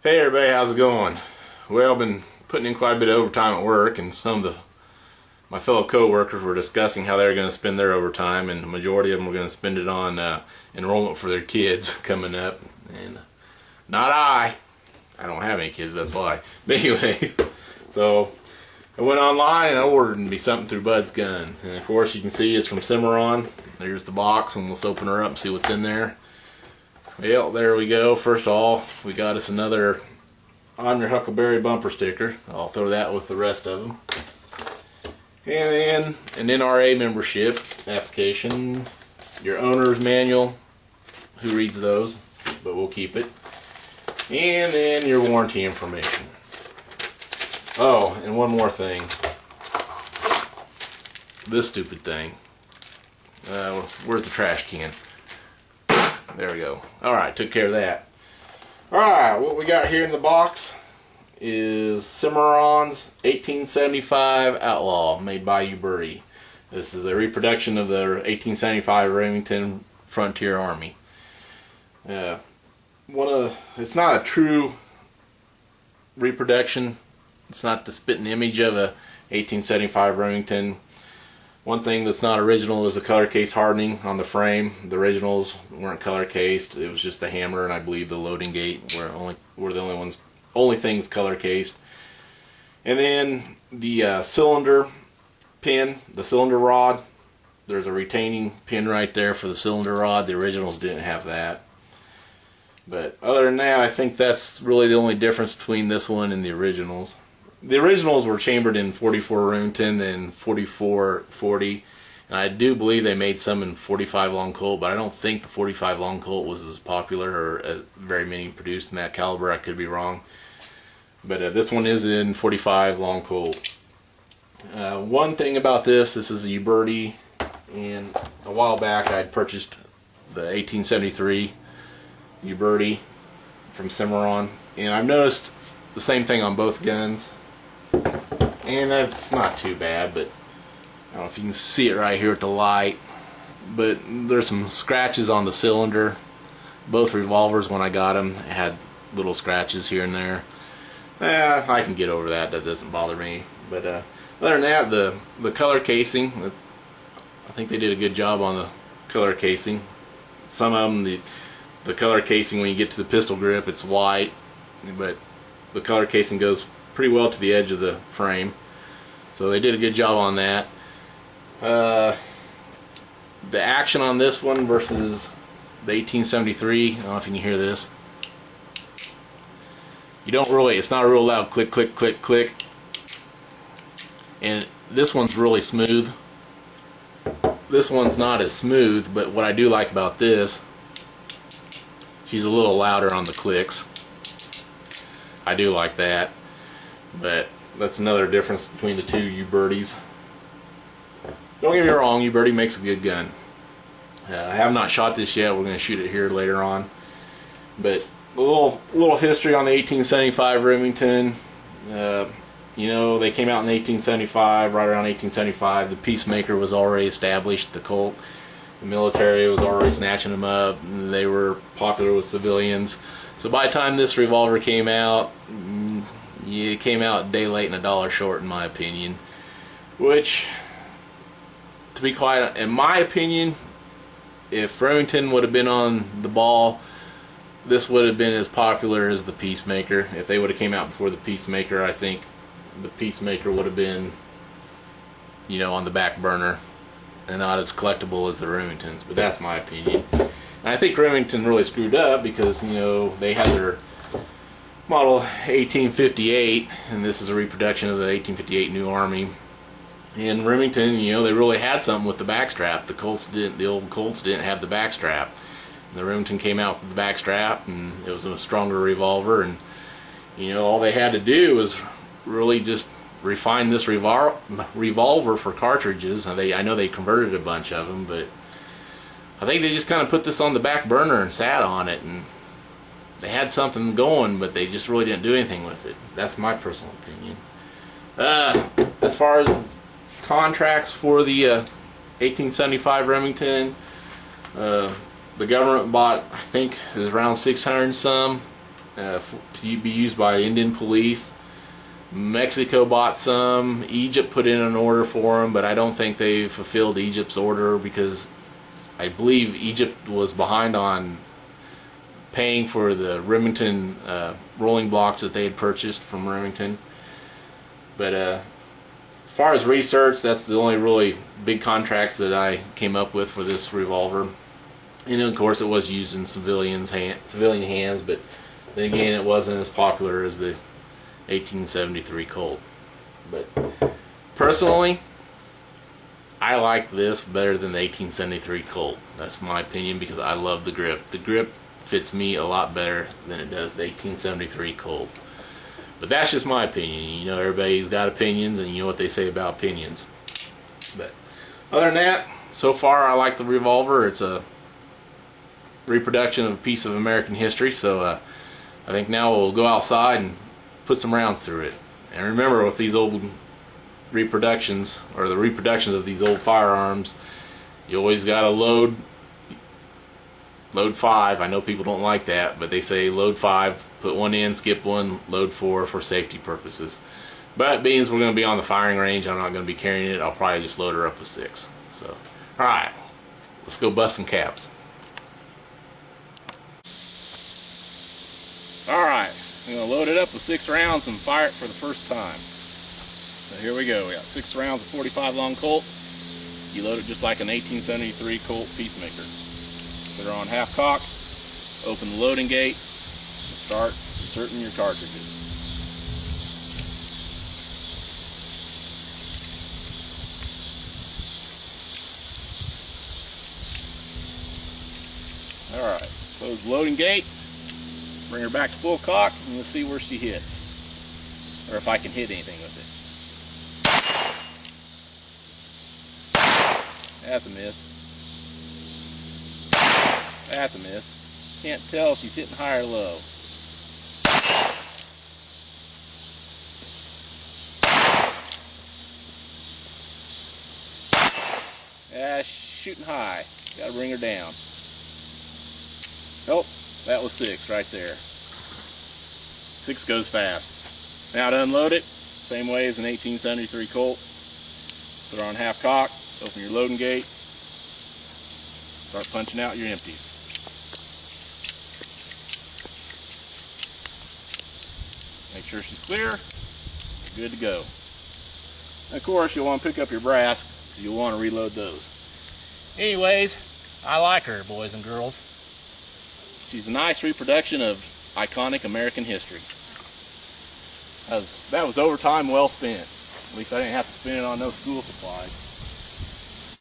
Hey everybody, how's it going? Well, I've been putting in quite a bit of overtime at work, and some of my fellow co-workers were discussing how they were going to spend their overtime, and the majority of them were going to spend it on enrollment for their kids coming up. And not I don't have any kids, that's why. But anyway, so I went online and I ordered me something through Bud's Gun, and of course you can see it's from Cimarron. There's the box, and let's open her up and see what's in there. Well, there we go. First of all, we got us another On Your Huckleberry bumper sticker. I'll throw that with the rest of them. And then an NRA membership application, your owner's manual, who reads those, but we'll keep it. And then your warranty information. Oh, and one more thing. This stupid thing. Where's the trash can? There we go. Alright, took care of that. Alright, what we got here in the box is Cimarron's 1875 Outlaw, made by Uberti. This is a reproduction of the 1875 Remington Frontier Army. It's not a true reproduction. It's not the spitting image of a 1875 Remington. One thing that's not original is the color case hardening on the frame. The originals weren't color cased. It was just the hammer and I believe the loading gate were the only things color cased. And then the cylinder pin, the cylinder rod. There's a retaining pin right there for the cylinder rod. The originals didn't have that. But other than that, I think that's really the only difference between this one and the originals. The originals were chambered in 44 Remington and 44-40, and I do believe they made some in 45 long Colt, but I don't think the 45 long Colt was as popular or very many produced in that caliber. I could be wrong, but this one is in 45 long Colt. One thing about this is a Uberti, and a while back I had purchased the 1873 Uberti from Cimarron, and I've noticed the same thing on both guns. And that's not too bad, but I don't know if you can see it right here at the light, but there's some scratches on the cylinder. Both revolvers, when I got them, had little scratches here and there. I can get over that. That doesn't bother me. But other than that, the color casing, I think they did a good job on the color casing. Some of them, the color casing, when you get to the pistol grip, it's white, but the color casing goes pretty well to the edge of the frame, so they did a good job on that. The action on this one versus the 1873, I don't know if you can hear this. It's not a real loud click, click, click, click. And this one's really smooth. This one's not as smooth, but what I do like about this, she's a little louder on the clicks. I do like that. But that's another difference between the two Ubertis. Don't get me wrong, Uberti makes a good gun. I have not shot this yet. We're going to shoot it here later on. But a little history on the 1875 Remington. You know, they came out in 1875, right around 1875. The Peacemaker was already established, the Colt. The military was already snatching them up. They were popular with civilians. So by the time this revolver came out, it came out a day late and $1 short, in my opinion. Which, to be quite, in my opinion, if Remington would have been on the ball, this would have been as popular as the Peacemaker. If they would have came out before the Peacemaker, I think the Peacemaker would have been, you know, on the back burner and not as collectible as the Remingtons. But that's my opinion. And I think Remington really screwed up because, you know, they had their model 1858, and this is a reproduction of the 1858 New Army. In Remington, you know, they really had something with the backstrap. The old Colts didn't have the backstrap. The Remington came out with the backstrap, and it was a stronger revolver. And you know, all they had to do was really just refine this revolver for cartridges. I know they converted a bunch of them, but I think they just kind of put this on the back burner and sat on it, and they had something going, but they just really didn't do anything with it. That's my personal opinion. As far as contracts for the 1875 Remington, the government bought, I think it was around 600 and some. to be used by Indian police. Mexico bought some. Egypt put in an order for them, but I don't think they fulfilled Egypt's order because I believe Egypt was behind on paying for the Remington rolling blocks that they had purchased from Remington. But as far as research, that's the only really big contracts that I came up with for this revolver. And of course it was used in civilian hands, but then again it wasn't as popular as the 1873 Colt. But personally, I like this better than the 1873 Colt. That's my opinion because I love the grip. The grip fits me a lot better than it does the 1873 Colt. But that's just my opinion. You know, everybody's got opinions, and you know what they say about opinions. But other than that, so far I like the revolver. It's a reproduction of a piece of American history, so I think now we'll go outside and put some rounds through it. And remember, with these old reproductions, or the reproductions of these old firearms, you always gotta load 5. I know people don't like that, but they say load 5, put one in, skip one, load 4 for safety purposes. But being as we're going to be on the firing range, I'm not going to be carrying it. I'll probably just load her up with 6. So, alright, let's go bust some caps. Alright, I'm going to load it up with 6 rounds and fire it for the first time. So here we go. We got 6 rounds of 45 long Colt. You load it just like an 1873 Colt Peacemaker. Put her on half cock, open the loading gate, and start inserting your cartridges. Alright, close the loading gate, bring her back to full cock, and we'll see where she hits. Or if I can hit anything with it. That's a miss. That's a miss. Can't tell if she's hitting high or low. Shooting high. Gotta bring her down. Nope, that was 6 right there. 6 goes fast. Now to unload it, same way as an 1873 Colt. Put her on half cock, open your loading gate, start punching out your empties. Make sure she's clear, good to go. And of course, you'll want to pick up your brass, because you'll want to reload those. Anyways, I like her, boys and girls. She's a nice reproduction of iconic American history. That was overtime well spent. At least I didn't have to spend it on no school supplies.